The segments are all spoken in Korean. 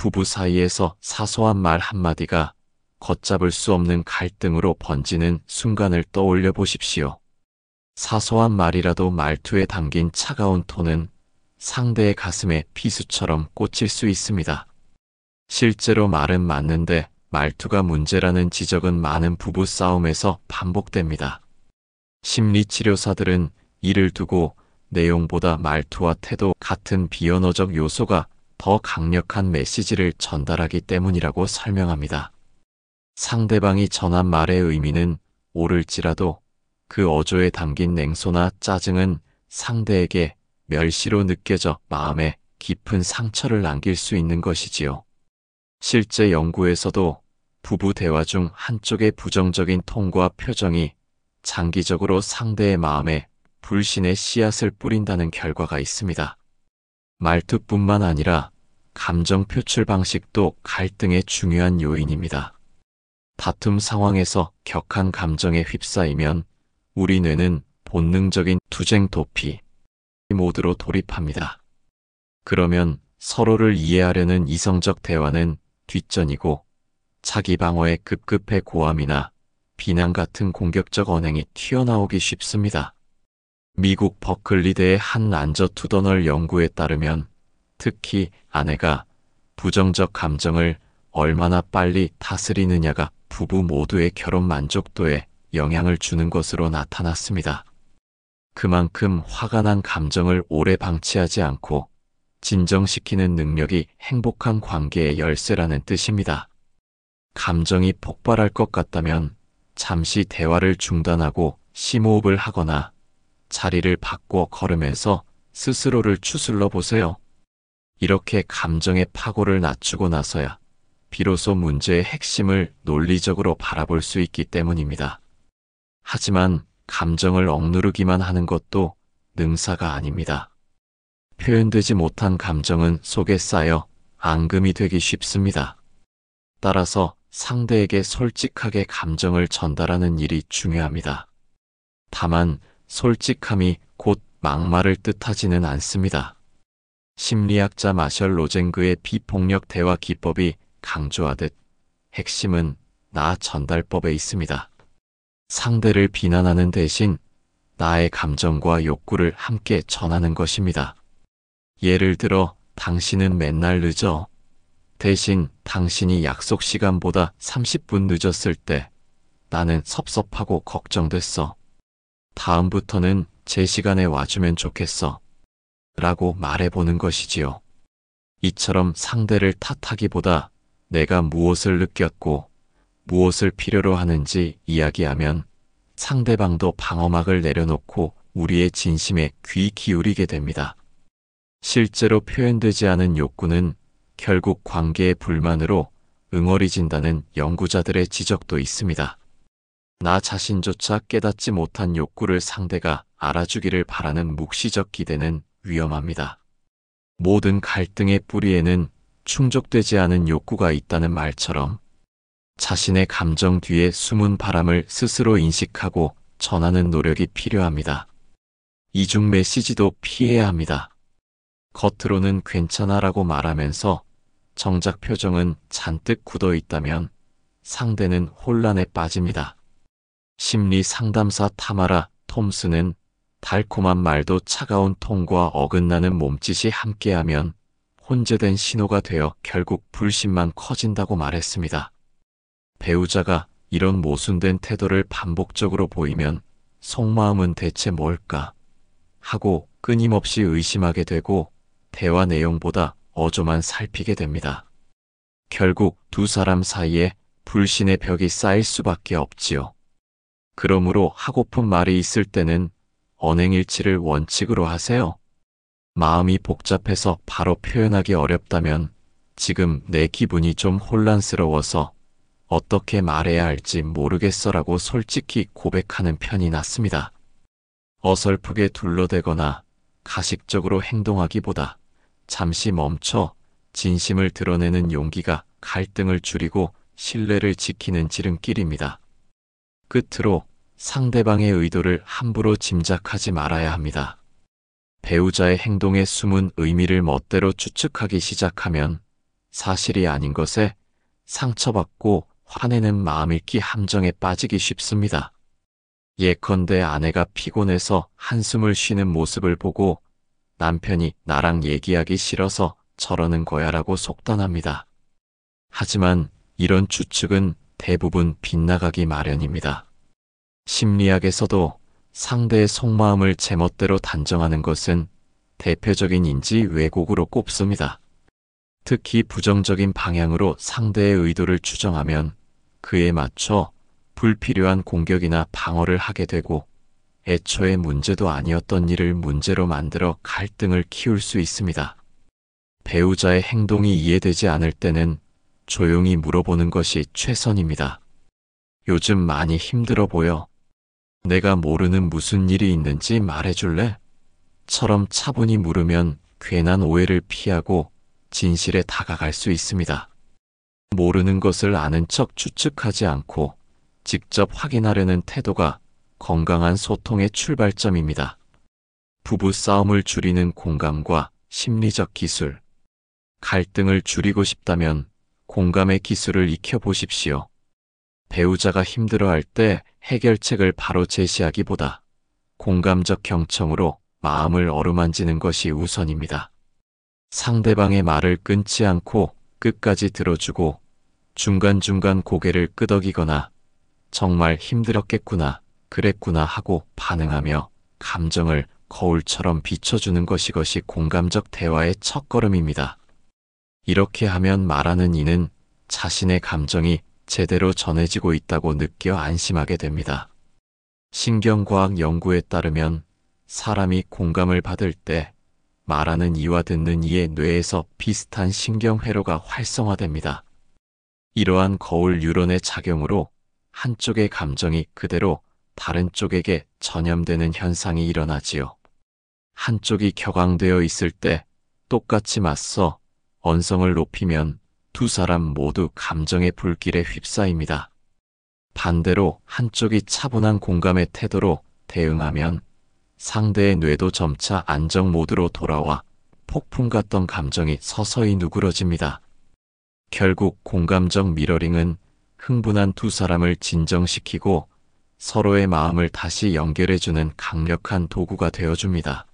부부 사이에서 사소한 말 한마디가 걷잡을 수 없는 갈등으로 번지는 순간을 떠올려 보십시오. 사소한 말이라도 말투에 담긴 차가운 톤은 상대의 가슴에 비수처럼 꽂힐 수 있습니다. 실제로 말은 맞는데 말투가 문제라는 지적은 많은 부부 싸움에서 반복됩니다. 심리치료사들은 이를 두고 내용보다 말투와 태도 같은 비언어적 요소가 더 강력한 메시지를 전달하기 때문이라고 설명합니다. 상대방이 전한 말의 의미는 옳을지라도 그 어조에 담긴 냉소나 짜증은 상대에게 멸시로 느껴져 마음에 깊은 상처를 남길 수 있는 것이지요. 실제 연구에서도 부부 대화 중 한쪽의 부정적인 톤과 표정이 장기적으로 상대의 마음에 불신의 씨앗을 뿌린다는 결과가 있습니다. 말투뿐만 아니라 감정 표출 방식도 갈등의 중요한 요인입니다. 다툼 상황에서 격한 감정에 휩싸이면 우리 뇌는 본능적인 투쟁 도피 모드로 돌입합니다. 그러면 서로를 이해하려는 이성적 대화는 뒷전이고 자기 방어의 급급해 고함이나 비난 같은 공격적 언행이 튀어나오기 쉽습니다. 미국 버클리대의 한 란저 투더널 연구에 따르면 특히 아내가 부정적 감정을 얼마나 빨리 다스리느냐가 부부 모두의 결혼 만족도에 영향을 주는 것으로 나타났습니다. 그만큼 화가 난 감정을 오래 방치하지 않고 진정시키는 능력이 행복한 관계의 열쇠라는 뜻입니다. 감정이 폭발할 것 같다면 잠시 대화를 중단하고 심호흡을 하거나 자리를 바꿔 걸으면서 스스로를 추스러 보세요. 이렇게 감정의 파고를 낮추고 나서야 비로소 문제의 핵심을 논리적으로 바라볼 수 있기 때문입니다. 하지만 감정을 억누르기만 하는 것도 능사가 아닙니다. 표현되지 못한 감정은 속에 쌓여 앙금이 되기 쉽습니다. 따라서 상대에게 솔직하게 감정을 전달하는 일이 중요합니다. 다만 솔직함이 곧 막말을 뜻하지는 않습니다. 심리학자 마셜 로젠그의 비폭력 대화 기법이 강조하듯 핵심은 나 전달법에 있습니다. 상대를 비난하는 대신 나의 감정과 욕구를 함께 전하는 것입니다. 예를 들어 당신은 맨날 늦어. 대신 당신이 약속 시간보다 30분 늦었을 때 나는 섭섭하고 걱정됐어. 다음부터는 제 시간에 와주면 좋겠어. 라고 말해보는 것이지요. 이처럼 상대를 탓하기보다 내가 무엇을 느꼈고 무엇을 필요로 하는지 이야기하면 상대방도 방어막을 내려놓고 우리의 진심에 귀 기울이게 됩니다. 실제로 표현되지 않은 욕구는 결국 관계의 불만으로 응어리진다는 연구자들의 지적도 있습니다. 나 자신조차 깨닫지 못한 욕구를 상대가 알아주기를 바라는 묵시적 기대는 위험합니다. 모든 갈등의 뿌리에는 충족되지 않은 욕구가 있다는 말처럼 자신의 감정 뒤에 숨은 바람을 스스로 인식하고 전하는 노력이 필요합니다. 이중 메시지도 피해야 합니다. 겉으로는 괜찮아라고 말하면서 정작 표정은 잔뜩 굳어 있다면 상대는 혼란에 빠집니다. 심리 상담사 타마라 톰스는 달콤한 말도 차가운 톤과 어긋나는 몸짓이 함께하면 혼재된 신호가 되어 결국 불신만 커진다고 말했습니다. 배우자가 이런 모순된 태도를 반복적으로 보이면 속마음은 대체 뭘까 하고 끊임없이 의심하게 되고 대화 내용보다 어조만 살피게 됩니다. 결국 두 사람 사이에 불신의 벽이 쌓일 수밖에 없지요. 그러므로 하고픈 말이 있을 때는 언행일치를 원칙으로 하세요. 마음이 복잡해서 바로 표현하기 어렵다면 지금 내 기분이 좀 혼란스러워서 어떻게 말해야 할지 모르겠어라고 솔직히 고백하는 편이 낫습니다. 어설프게 둘러대거나 가식적으로 행동하기보다 잠시 멈춰 진심을 드러내는 용기가 갈등을 줄이고 신뢰를 지키는 지름길입니다. 끝으로 상대방의 의도를 함부로 짐작하지 말아야 합니다. 배우자의 행동에 숨은 의미를 멋대로 추측하기 시작하면 사실이 아닌 것에 상처받고 화내는 마음 읽기 함정에 빠지기 쉽습니다. 예컨대 아내가 피곤해서 한숨을 쉬는 모습을 보고 남편이 나랑 얘기하기 싫어서 저러는 거야라고 속단합니다. 하지만 이런 추측은 대부분 빗나가기 마련입니다. 심리학에서도 상대의 속마음을 제멋대로 단정하는 것은 대표적인 인지 왜곡으로 꼽습니다. 특히 부정적인 방향으로 상대의 의도를 추정하면 그에 맞춰 불필요한 공격이나 방어를 하게 되고 애초에 문제도 아니었던 일을 문제로 만들어 갈등을 키울 수 있습니다. 배우자의 행동이 이해되지 않을 때는 조용히 물어보는 것이 최선입니다. 요즘 많이 힘들어 보여. 내가 모르는 무슨 일이 있는지 말해줄래? 처럼 차분히 물으면 괜한 오해를 피하고 진실에 다가갈 수 있습니다. 모르는 것을 아는 척 추측하지 않고 직접 확인하려는 태도가 건강한 소통의 출발점입니다. 부부 싸움을 줄이는 공감과 심리적 기술. 갈등을 줄이고 싶다면 공감의 기술을 익혀보십시오. 배우자가 힘들어할 때 해결책을 바로 제시하기보다 공감적 경청으로 마음을 어루만지는 것이 우선입니다. 상대방의 말을 끊지 않고 끝까지 들어주고 중간중간 고개를 끄덕이거나 정말 힘들었겠구나, 그랬구나 하고 반응하며 감정을 거울처럼 비춰주는 것이 공감적 대화의 첫걸음입니다. 이렇게 하면 말하는 이는 자신의 감정이 제대로 전해지고 있다고 느껴 안심하게 됩니다. 신경과학 연구에 따르면 사람이 공감을 받을 때 말하는 이와 듣는 이의 뇌에서 비슷한 신경회로가 활성화됩니다. 이러한 거울 뉴런의 작용으로 한쪽의 감정이 그대로 다른 쪽에게 전염되는 현상이 일어나지요. 한쪽이 격앙되어 있을 때 똑같이 맞서 언성을 높이면 두 사람 모두 감정의 불길에 휩싸입니다. 반대로 한쪽이 차분한 공감의 태도로 대응하면 상대의 뇌도 점차 안정 모드로 돌아와 폭풍 같던 감정이 서서히 누그러집니다. 결국 공감적 미러링은 흥분한 두 사람을 진정시키고 서로의 마음을 다시 연결해주는 강력한 도구가 되어줍니다.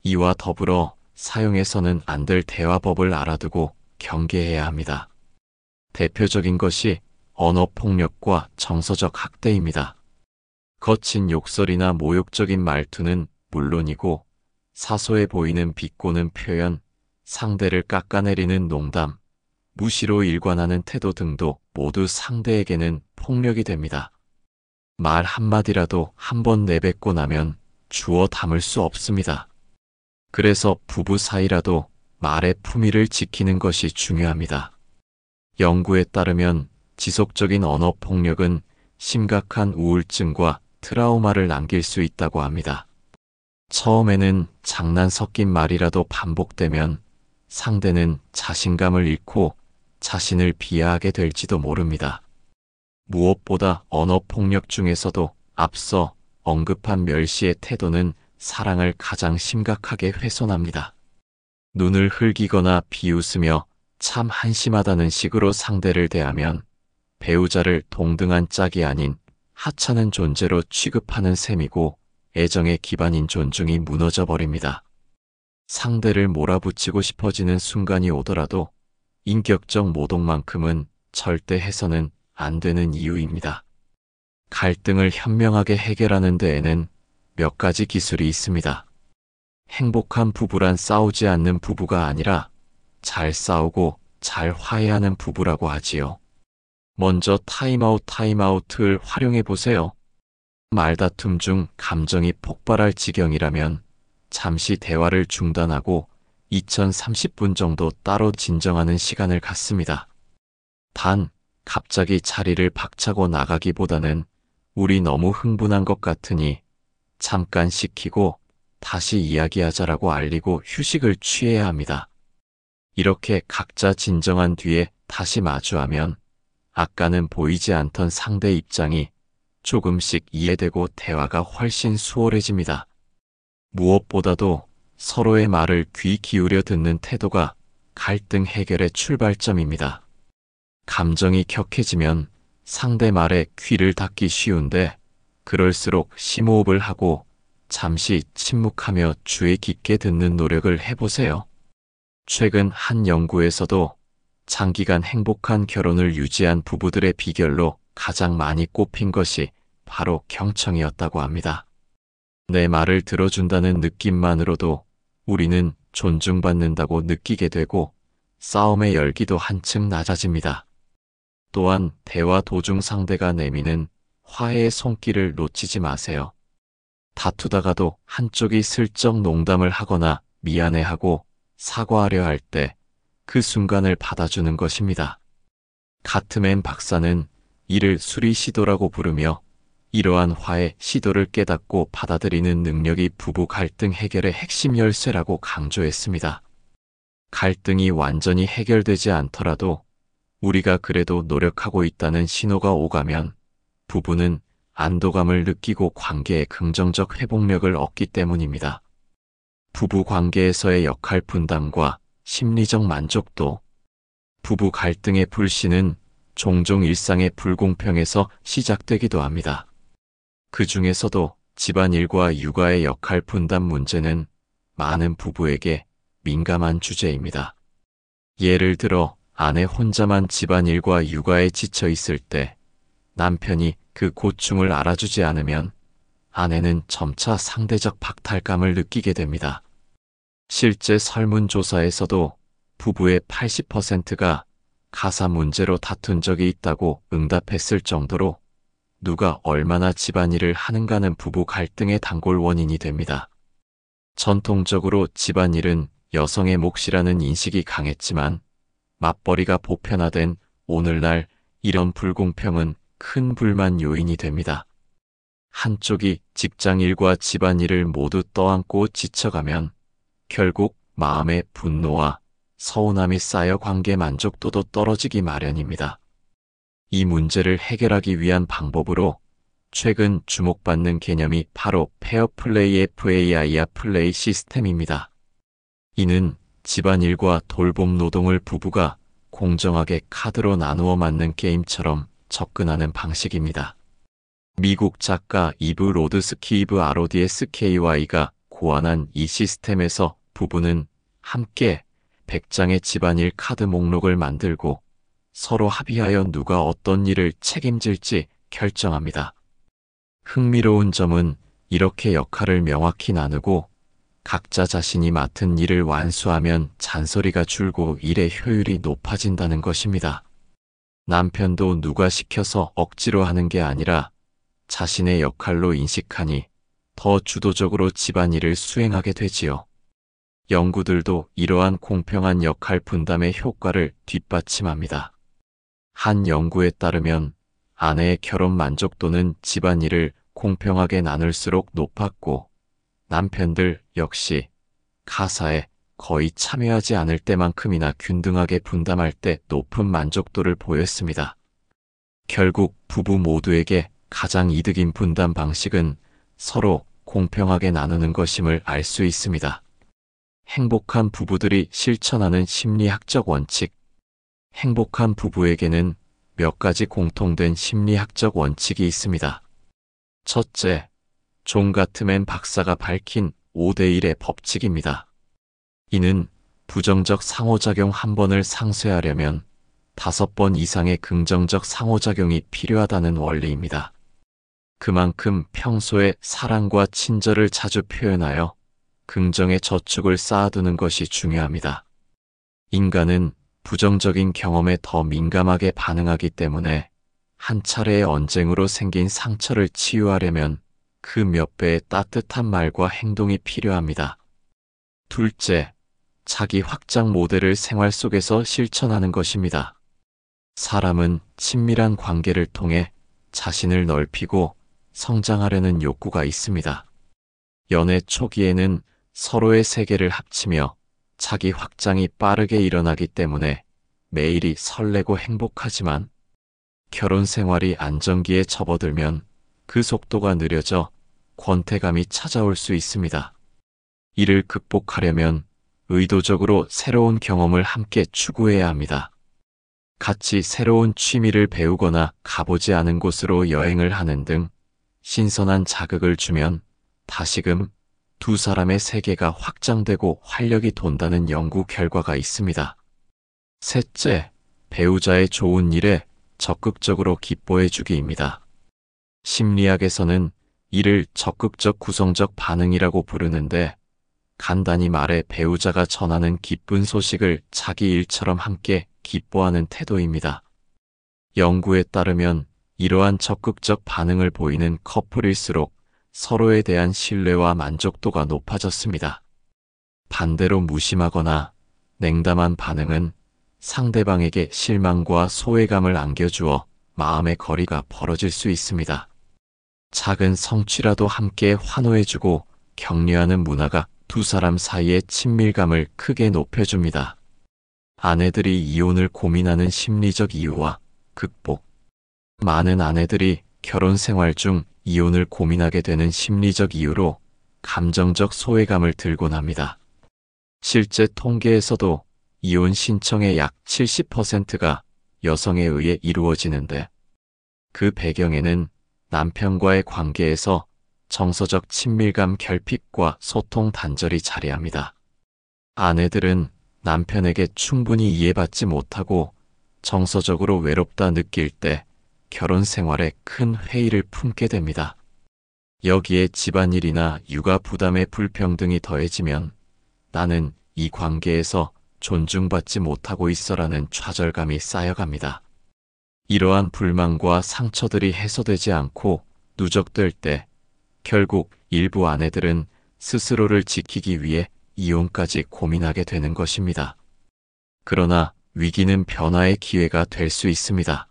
이와 더불어 사용해서는 안 될 대화법을 알아두고 경계해야 합니다. 대표적인 것이 언어폭력과 정서적 학대입니다. 거친 욕설이나 모욕적인 말투는 물론이고 사소해 보이는 비꼬는 표현, 상대를 깎아내리는 농담, 무시로 일관하는 태도 등도 모두 상대에게는 폭력이 됩니다. 말 한마디라도 한 번 내뱉고 나면 주워 담을 수 없습니다. 그래서 부부 사이라도 말의 품위를 지키는 것이 중요합니다. 연구에 따르면 지속적인 언어 폭력은 심각한 우울증과 트라우마를 남길 수 있다고 합니다. 처음에는 장난 섞인 말이라도 반복되면 상대는 자신감을 잃고 자신을 비하하게 될지도 모릅니다. 무엇보다 언어 폭력 중에서도 앞서 언급한 멸시의 태도는 사랑을 가장 심각하게 훼손합니다. 눈을 흘기거나 비웃으며 참 한심하다는 식으로 상대를 대하면 배우자를 동등한 짝이 아닌 하찮은 존재로 취급하는 셈이고 애정의 기반인 존중이 무너져 버립니다. 상대를 몰아붙이고 싶어지는 순간이 오더라도 인격적 모독만큼은 절대 해서는 안 되는 이유입니다. 갈등을 현명하게 해결하는 데에는 몇 가지 기술이 있습니다. 행복한 부부란 싸우지 않는 부부가 아니라 잘 싸우고 잘 화해하는 부부라고 하지요. 먼저 타임아웃을 활용해 보세요. 말다툼 중 감정이 폭발할 지경이라면 잠시 대화를 중단하고 2030분 정도 따로 진정하는 시간을 갖습니다. 단, 갑자기 자리를 박차고 나가기보다는 우리 너무 흥분한 것 같으니 잠깐 식히고 다시 이야기하자라고 알리고 휴식을 취해야 합니다. 이렇게 각자 진정한 뒤에 다시 마주하면 아까는 보이지 않던 상대 입장이 조금씩 이해되고 대화가 훨씬 수월해집니다. 무엇보다도 서로의 말을 귀 기울여 듣는 태도가 갈등 해결의 출발점입니다. 감정이 격해지면 상대 말에 귀를 닫기 쉬운데 그럴수록 심호흡을 하고 잠시 침묵하며 주의 깊게 듣는 노력을 해보세요. 최근 한 연구에서도 장기간 행복한 결혼을 유지한 부부들의 비결로 가장 많이 꼽힌 것이 바로 경청이었다고 합니다. 내 말을 들어준다는 느낌만으로도 우리는 존중받는다고 느끼게 되고 싸움의 열기도 한층 낮아집니다. 또한 대화 도중 상대가 내미는 화해의 손길을 놓치지 마세요. 다투다가도 한쪽이 슬쩍 농담을 하거나 미안해하고 사과하려 할 때 그 순간을 받아주는 것입니다. 가트맨 박사는 이를 수리 시도라고 부르며 이러한 화해 시도를 깨닫고 받아들이는 능력이 부부 갈등 해결의 핵심 열쇠라고 강조했습니다. 갈등이 완전히 해결되지 않더라도 우리가 그래도 노력하고 있다는 신호가 오가면 부부는 안도감을 느끼고 관계의 긍정적 회복력을 얻기 때문입니다. 부부 관계에서의 역할 분담과 심리적 만족도. 부부 갈등의 불씨는 종종 일상의 불공평에서 시작되기도 합니다. 그 중에서도 집안일과 육아의 역할 분담 문제는 많은 부부에게 민감한 주제입니다. 예를 들어 아내 혼자만 집안일과 육아에 지쳐 있을 때 남편이 그 고충을 알아주지 않으면 아내는 점차 상대적 박탈감을 느끼게 됩니다. 실제 설문조사에서도 부부의 80%가 가사 문제로 다툰 적이 있다고 응답했을 정도로 누가 얼마나 집안일을 하는가는 부부 갈등의 단골 원인이 됩니다. 전통적으로 집안일은 여성의 몫이라는 인식이 강했지만 맞벌이가 보편화된 오늘날 이런 불공평은 큰 불만 요인이 됩니다. 한쪽이 직장일과 집안일을 모두 떠안고 지쳐가면 결국 마음의 분노와 서운함이 쌓여 관계 만족도도 떨어지기 마련입니다. 이 문제를 해결하기 위한 방법으로 최근 주목받는 개념이 바로 페어플레이 FAIR 플레이 시스템입니다. 이는 집안일과 돌봄 노동을 부부가 공정하게 카드로 나누어 맞는 게임처럼 접근하는 방식입니다. 미국 작가 이브 로드스키 이브 RODSKY가 고안한 이 시스템에서 부부는 함께 100장의 집안일 카드 목록을 만들고 서로 합의하여 누가 어떤 일을 책임질지 결정합니다. 흥미로운 점은 이렇게 역할을 명확히 나누고 각자 자신이 맡은 일을 완수하면 잔소리가 줄고 일의 효율이 높아진다는 것입니다. 남편도 누가 시켜서 억지로 하는 게 아니라 자신의 역할로 인식하니 더 주도적으로 집안일을 수행하게 되지요. 연구들도 이러한 공평한 역할 분담의 효과를 뒷받침합니다. 한 연구에 따르면 아내의 결혼 만족도는 집안일을 공평하게 나눌수록 높았고 남편들 역시 가사에 거의 참여하지 않을 때만큼이나 균등하게 분담할 때 높은 만족도를 보였습니다. 결국 부부 모두에게 가장 이득인 분담 방식은 서로 공평하게 나누는 것임을 알 수 있습니다. 행복한 부부들이 실천하는 심리학적 원칙. 행복한 부부에게는 몇 가지 공통된 심리학적 원칙이 있습니다. 첫째, 존 가트맨 박사가 밝힌 5대1의 법칙입니다. 이는 부정적 상호작용 한 번을 상쇄하려면 5번 이상의 긍정적 상호작용이 필요하다는 원리입니다. 그만큼 평소에 사랑과 친절을 자주 표현하여 긍정의 저축을 쌓아두는 것이 중요합니다. 인간은 부정적인 경험에 더 민감하게 반응하기 때문에 한 차례의 언쟁으로 생긴 상처를 치유하려면 그 몇 배의 따뜻한 말과 행동이 필요합니다. 둘째, 자기 확장 모델을 생활 속에서 실천하는 것입니다. 사람은 친밀한 관계를 통해 자신을 넓히고 성장하려는 욕구가 있습니다. 연애 초기에는 서로의 세계를 합치며 자기 확장이 빠르게 일어나기 때문에 매일이 설레고 행복하지만 결혼 생활이 안정기에 접어들면 그 속도가 느려져 권태감이 찾아올 수 있습니다. 이를 극복하려면 의도적으로 새로운 경험을 함께 추구해야 합니다. 같이 새로운 취미를 배우거나 가보지 않은 곳으로 여행을 하는 등 신선한 자극을 주면 다시금 두 사람의 세계가 확장되고 활력이 돈다는 연구 결과가 있습니다. 셋째, 배우자의 좋은 일에 적극적으로 기뻐해 주기입니다. 심리학에서는 이를 적극적 구성적 반응이라고 부르는데, 간단히 말해 배우자가 전하는 기쁜 소식을 자기 일처럼 함께 기뻐하는 태도입니다. 연구에 따르면 이러한 적극적 반응을 보이는 커플일수록 서로에 대한 신뢰와 만족도가 높아졌습니다. 반대로 무심하거나 냉담한 반응은 상대방에게 실망과 소외감을 안겨주어 마음의 거리가 벌어질 수 있습니다. 작은 성취라도 함께 환호해주고 격려하는 문화가 두 사람 사이의 친밀감을 크게 높여줍니다. 아내들이 이혼을 고민하는 심리적 이유와 극복. 많은 아내들이 결혼 생활 중 이혼을 고민하게 되는 심리적 이유로 감정적 소외감을 들곤 합니다. 실제 통계에서도 이혼 신청의 약 70%가 여성에 의해 이루어지는데, 그 배경에는 남편과의 관계에서 정서적 친밀감 결핍과 소통 단절이 자리합니다. 아내들은 남편에게 충분히 이해받지 못하고 정서적으로 외롭다 느낄 때 결혼 생활에 큰 회의를 품게 됩니다. 여기에 집안일이나 육아 부담의 불평등이 더해지면 나는 이 관계에서 존중받지 못하고 있어라는 좌절감이 쌓여갑니다. 이러한 불만과 상처들이 해소되지 않고 누적될 때 결국 일부 아내들은 스스로를 지키기 위해 이혼까지 고민하게 되는 것입니다. 그러나 위기는 변화의 기회가 될 수 있습니다.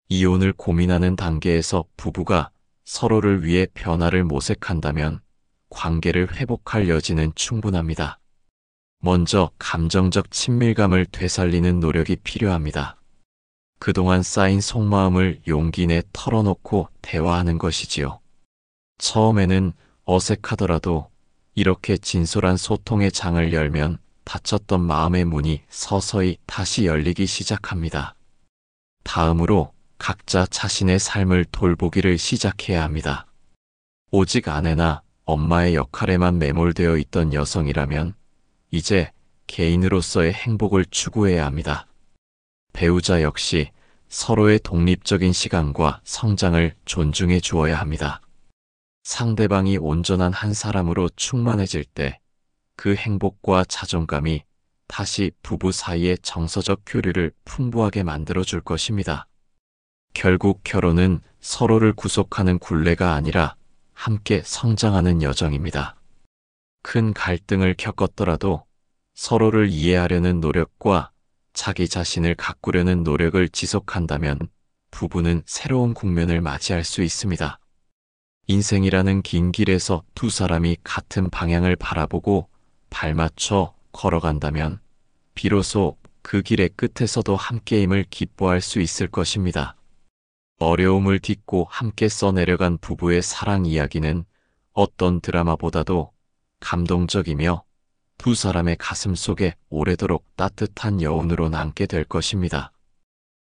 이혼을 고민하는 단계에서 부부가 서로를 위해 변화를 모색한다면 관계를 회복할 여지는 충분합니다. 먼저 감정적 친밀감을 되살리는 노력이 필요합니다. 그동안 쌓인 속마음을 용기 내 털어놓고 대화하는 것이지요. 처음에는 어색하더라도 이렇게 진솔한 소통의 장을 열면 닫혔던 마음의 문이 서서히 다시 열리기 시작합니다. 다음으로 각자 자신의 삶을 돌보기를 시작해야 합니다. 오직 아내나 엄마의 역할에만 매몰되어 있던 여성이라면 이제 개인으로서의 행복을 추구해야 합니다. 배우자 역시 서로의 독립적인 시간과 성장을 존중해 주어야 합니다. 상대방이 온전한 한 사람으로 충만해질 때 그 행복과 자존감이 다시 부부 사이의 정서적 교류를 풍부하게 만들어 줄 것입니다. 결국 결혼은 서로를 구속하는 굴레가 아니라 함께 성장하는 여정입니다. 큰 갈등을 겪었더라도 서로를 이해하려는 노력과 자기 자신을 가꾸려는 노력을 지속한다면 부부는 새로운 국면을 맞이할 수 있습니다. 인생이라는 긴 길에서 두 사람이 같은 방향을 바라보고 발맞춰 걸어간다면 비로소 그 길의 끝에서도 함께임을 기뻐할 수 있을 것입니다. 어려움을 딛고 함께 써내려간 부부의 사랑 이야기는 어떤 드라마보다도 감동적이며 두 사람의 가슴 속에 오래도록 따뜻한 여운으로 남게 될 것입니다.